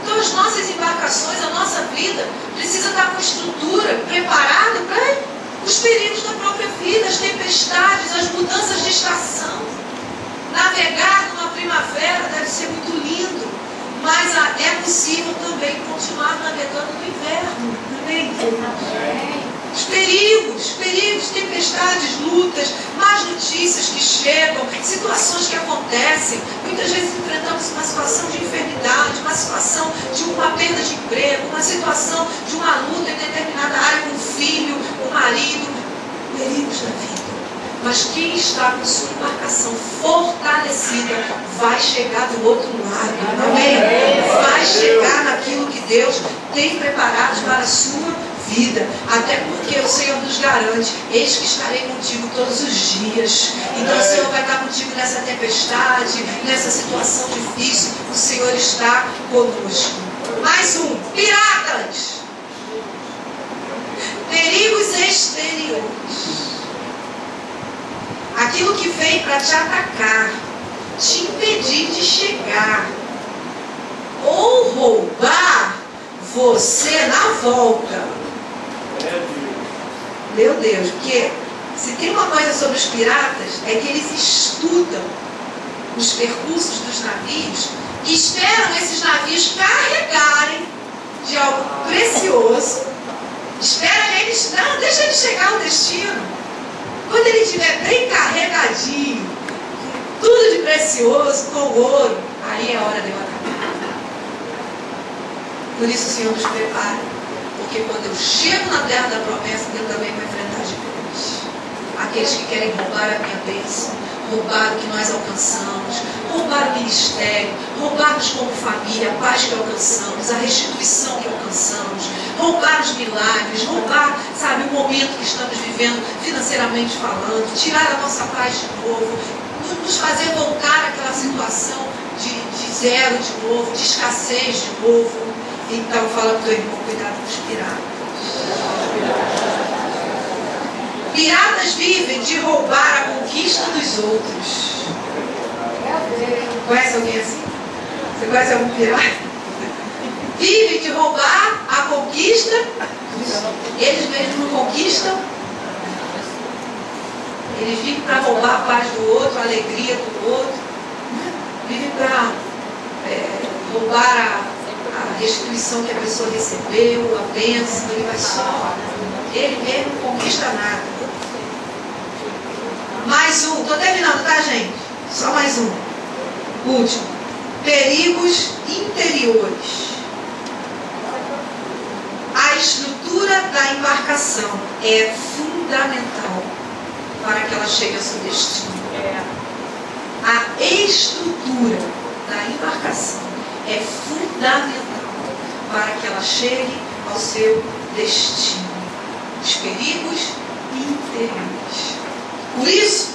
Então as nossas embarcações, a nossa vida, precisa estar com estrutura, preparada para os perigos da própria vida, as tempestades, as mudanças de estação. Navegar numa primavera deve ser muito lindo, mas é possível também continuar navegando no inverno. Amém? Os perigos, tempestades, lutas, más notícias que chegam, situações que acontecem. Muitas vezes enfrentamos uma situação de enfermidade, uma situação de uma perda de emprego, uma situação de uma luta em determinada área com o filho, com o marido, perigos da vida. Mas quem está com sua embarcação fortalecida vai chegar do outro lado. Amém? Vai chegar naquilo que Deus tem preparado para a sua vida. Até porque o Senhor nos garante: eis que estarei contigo todos os dias. Então o Senhor vai estar contigo nessa tempestade, nessa situação difícil. O Senhor está conosco. Mais um: piratas. Perigos exteriores. Aquilo que vem para te atacar, te impedir de chegar, ou roubar você na volta. Meu Deus, porque se tem uma coisa sobre os piratas, é que eles estudam os percursos dos navios e esperam esses navios carregarem de algo precioso. Espera eles, não, deixa ele chegar ao destino. Quando ele estiver bem carregadinho, tudo de precioso, com ouro, aí é a hora de eu atacar. Por isso o Senhor nos prepara. Porque quando eu chego na terra da promessa, Deus também vai enfrentar gigantes. Aqueles que querem roubar a minha bênção, roubar o que nós alcançamos, roubar o ministério, roubar-nos como família, a paz que alcançamos, a restituição que alcançamos, roubar os milagres, roubar, sabe, o momento que estamos vivendo financeiramente falando, tirar a nossa paz de novo, nos fazer voltar àquela situação de zero de novo, de escassez de novo. Então fala para o teu irmão: cuidado com os piratas. Piratas vivem de roubar a conquista dos outros. Conhece alguém assim? Você conhece algum pirata? Vivem de roubar a conquista. Eles mesmos não conquistam. Eles vivem para roubar a paz do outro, a alegria do outro. Vivem para roubar a restituição que a pessoa recebeu, a bênção. Ele vai só. Ele mesmo não conquista nada. Mais um. Estou terminando, tá, gente? Só mais um. Último. Perigos interiores. A estrutura da embarcação é fundamental para que ela chegue ao seu destino. A estrutura da embarcação é fundamental para que ela chegue ao seu destino. Os perigos interiores. Por isso,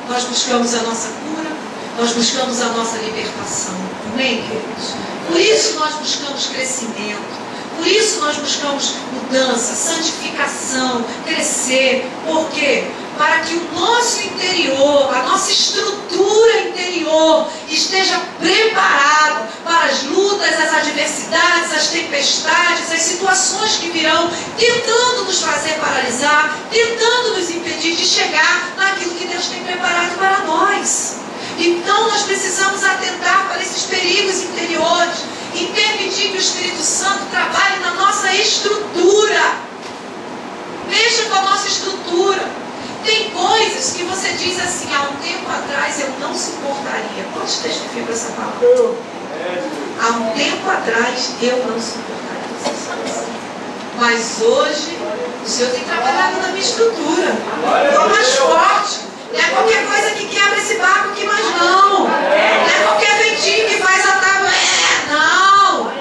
nós buscamos a nossa cura, nós buscamos a nossa libertação. Amém, queridos? Por isso nós buscamos crescimento. Por isso nós buscamos mudança, santificação, crescer. Por quê? Para que o nosso interior, a nossa estrutura interior esteja preparado para as lutas, as adversidades, as tempestades, as situações que virão, tentando nos fazer paralisar, tentando nos impedir de chegar naquilo que Deus tem preparado para nós. Então nós precisamos atentar para esses perigos interiores e permitir que o Espírito Santo trabalhe na nossa estrutura. Mexa com a nossa estrutura. Tem coisas que você diz assim: há um tempo atrás eu não suportaria. Pode testificar essa palavra? Há um tempo atrás eu não suportaria. Mas hoje o Senhor tem trabalhado na minha estrutura. Estou mais forte. Não é qualquer coisa que quebra esse barco aqui, mas não. Não é qualquer ventinho que faz a tábua. Não.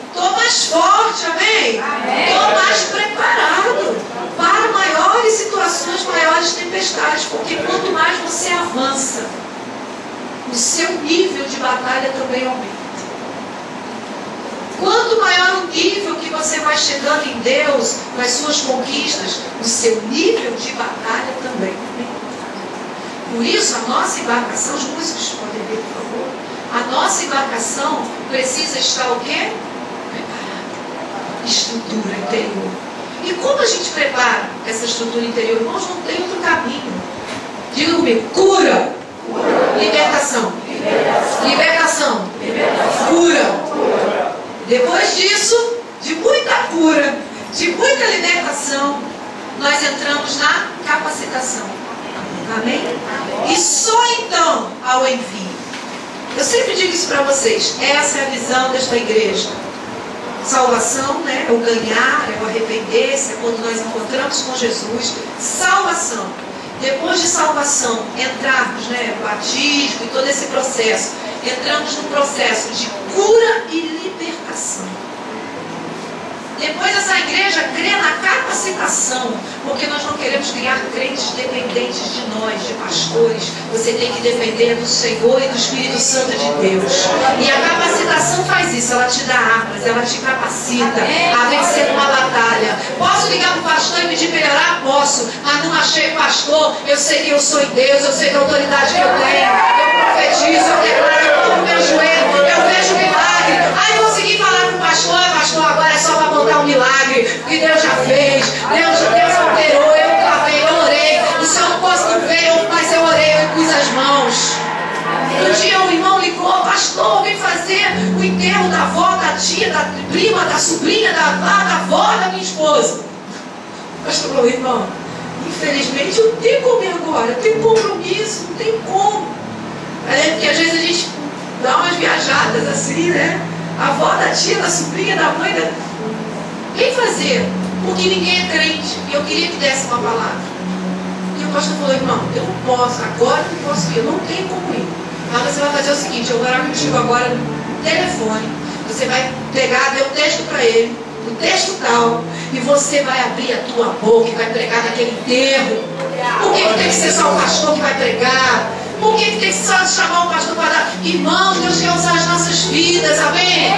Estou mais forte, amém? Estou mais preparado para maiores situações, maiores tempestades. Porque quanto mais você avança, o seu nível de batalha também aumenta. Quanto maior o nível que você vai chegando em Deus, nas suas conquistas, o seu nível de batalha também aumenta. Por isso, a nossa embarcação, os músicos podem ver, por favor, a nossa embarcação precisa estar o quê? Preparada. Estrutura interior. E como a gente prepara essa estrutura interior? Irmãos, não tem outro caminho. Diga comigo, cura, libertação, libertação, cura. Depois disso, de muita cura, de muita libertação, nós entramos na capacitação. Amém? E só então ao envio. Eu sempre digo isso para vocês. Essa é a visão desta igreja. Salvação, né? É o ganhar, é o arrepender-se, é quando nós encontramos com Jesus. Salvação. Depois de salvação, entrarmos, né? O batismo e todo esse processo. Entramos no processo de cura e libertação. Depois essa igreja crê na capacitação, porque nós não queremos criar crentes dependentes de nós, de pastores. Você tem que depender do Senhor e do Espírito Santo de Deus. E a capacitação faz isso, ela te dá armas, ela te capacita a vencer uma batalha. Posso ligar para o pastor e pedir para ele orar? Posso, mas não achei pastor, eu sei que eu sou em Deus, eu sei que a autoridade que eu tenho, eu profetizo, eu declaro, eu tomo meu joelho, eu vejo o milagre. Aí consegui falar com o pastor, agora é só para contar um milagre que Deus já fez, Deus operou, eu clamei, eu orei, o Senhor não pôs não veio, mas eu orei, eu pus as mãos. Um dia um irmão ligou, pastor, vem fazer o enterro da avó, da tia, da prima, da sobrinha, da avó da minha esposa. O pastor falou, irmão, infelizmente eu não tenho como ir agora, eu tenho compromisso, não tem como. Porque às vezes a gente dá umas viajadas assim, né? A avó, da tia, da sobrinha, da mãe, quem fazer? Porque ninguém é crente. E eu queria que desse uma palavra. E o pastor falou, irmão, eu não posso, agora eu não posso ir, eu não tenho como ir. Mas você vai fazer o seguinte, eu vou orar contigo agora no telefone. Você vai pegar, dê o texto para ele, o texto tal, e você vai abrir a tua boca e vai pregar naquele enterro. Por que tem que ser só o pastor que vai pregar? Por que tem que só chamar o pastor para dar? Irmãos, Deus quer usar as nossas vidas, amém?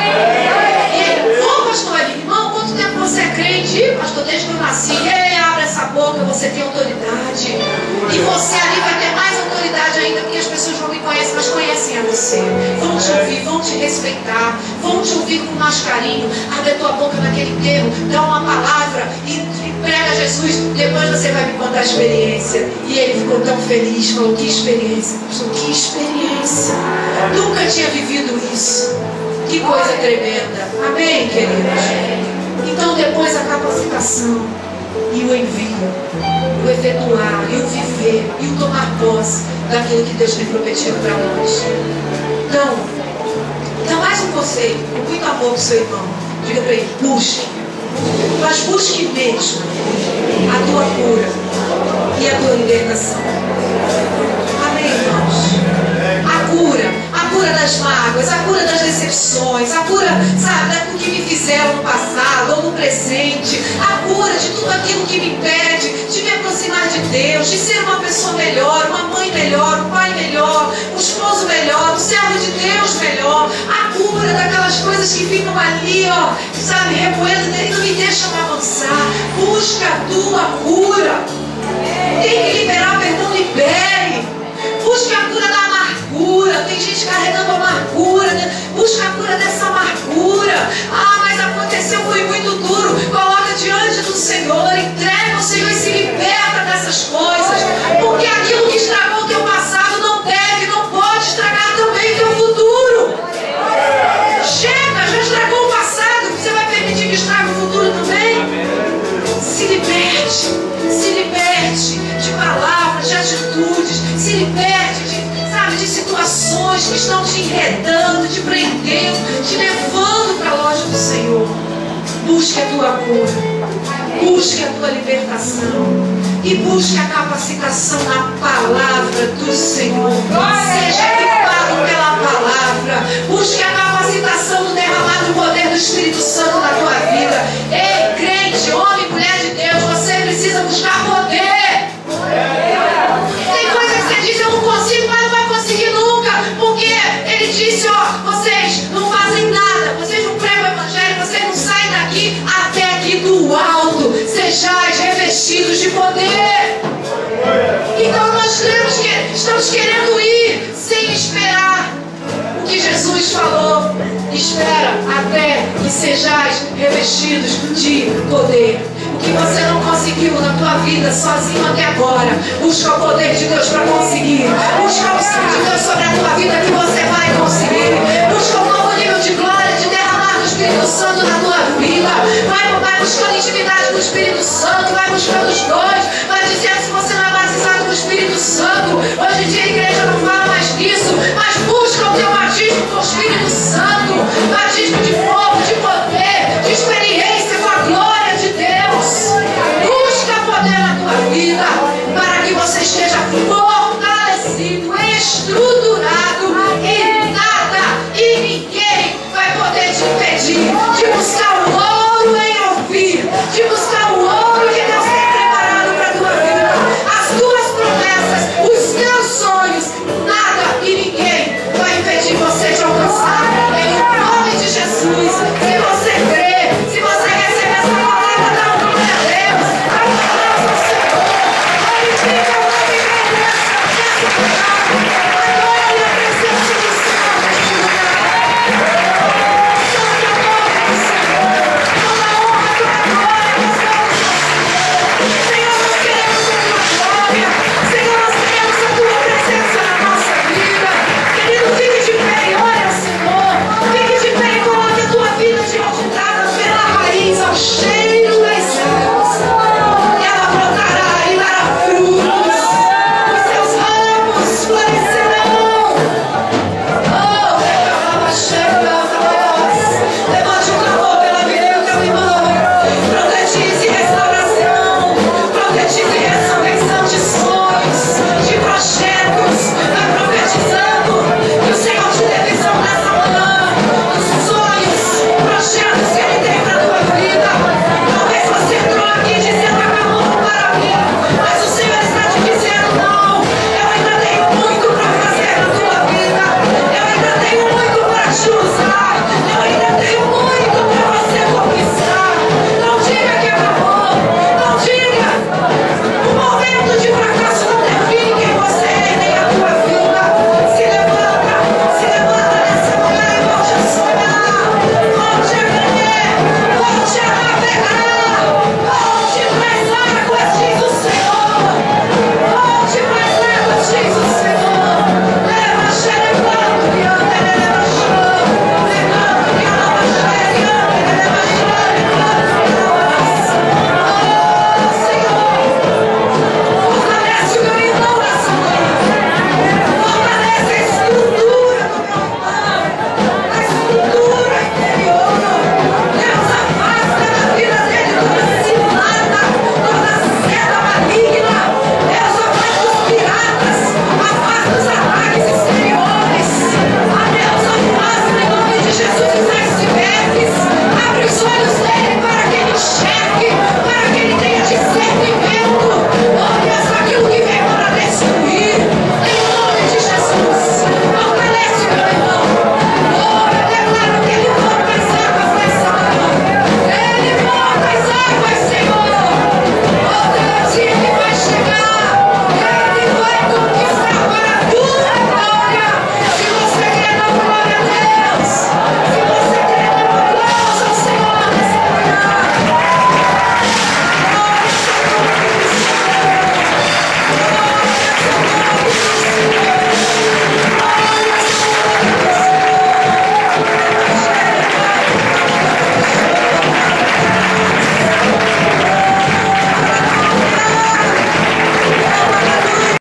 Ô pastor, irmão, quanto tempo você é crente? Pastor, desde que eu nasci. Ei, abre essa boca, você tem autoridade. E você ali vai ter mais autoridade ainda, porque as pessoas não me conhecem, mas conhecem a você. Vão te ouvir, vão te respeitar, vão te ouvir com mais carinho. Abre a tua boca naquele tempo, dá uma palavra e prega Jesus. Depois você vai me contar a experiência. E ele ficou tão feliz, falou, que experiência. Pastor, que experiência. Nunca tinha vivido isso. Que coisa tremenda. Amém, queridos? Então depois a capacitação e o envio, o efetuar e o viver e o tomar posse daquilo que Deus tem prometido para nós. Então mais um conselho, com muito amor do seu irmão. Diga para ele, busque. Mas busque mesmo a tua cura e a tua libertação. Amém, irmãos? A cura das mágoas, a cura das decepções, a cura, sabe, daquilo que me fizeram no passado ou no presente, a cura de tudo aquilo que me impede de me aproximar de Deus, de ser uma pessoa melhor, uma mãe melhor, um pai melhor, um esposo melhor, um servo de Deus melhor, a cura daquelas coisas que ficam ali, ó, sabe, remoendo, e não me deixam avançar. Busca a tua cura. Tem que liberar perdão, libere. Busca a cura da amargura. Tem gente carregando amargura, né? Busca a cura dessa amargura. Ah, mas aconteceu, foi muito duro. Coloca diante do Senhor, entrega ao Senhor e se liberta dessas coisas. Porque aquilo que estragou o teu passado não deve, não pode estragar também o teu futuro. Chega, já estragou o passado. Você vai permitir que estrague o futuro também? Se liberte de palavras, de atitudes, se liberte de situações que estão te enredando, te prendendo, te levando para a loja do Senhor. Busque a tua cura, busque a tua libertação e busque a capacitação na palavra do Senhor. Seja equipado pela palavra, busque a capacitação do derramado poder do Espírito Santo na tua vida. Ei, crente, homem e mulher de Deus, você precisa buscar poder. Tem coisa que você diz, eu não consigo, mas não vai conseguir nunca, porque ele disse, ó, vocês não fazem nada, vocês não pregam o evangelho, vocês não saem daqui até que do alto sejais revestidos de poder. Então nós estamos querendo ir sem esperar o que Jesus falou. Espera até que sejais revestidos de poder. que você não conseguiu na tua vida sozinho até agora. Busca o poder de Deus para conseguir. Busca o Espírito de Deus sobre a tua vida que você vai conseguir. Busca um novo nível de glória, de derramar do Espírito Santo na tua vida. Vai buscando intimidade com o Espírito Santo. Vai buscando os dons. Vai dizendo se você não é batizado com o Espírito Santo. Hoje em dia a igreja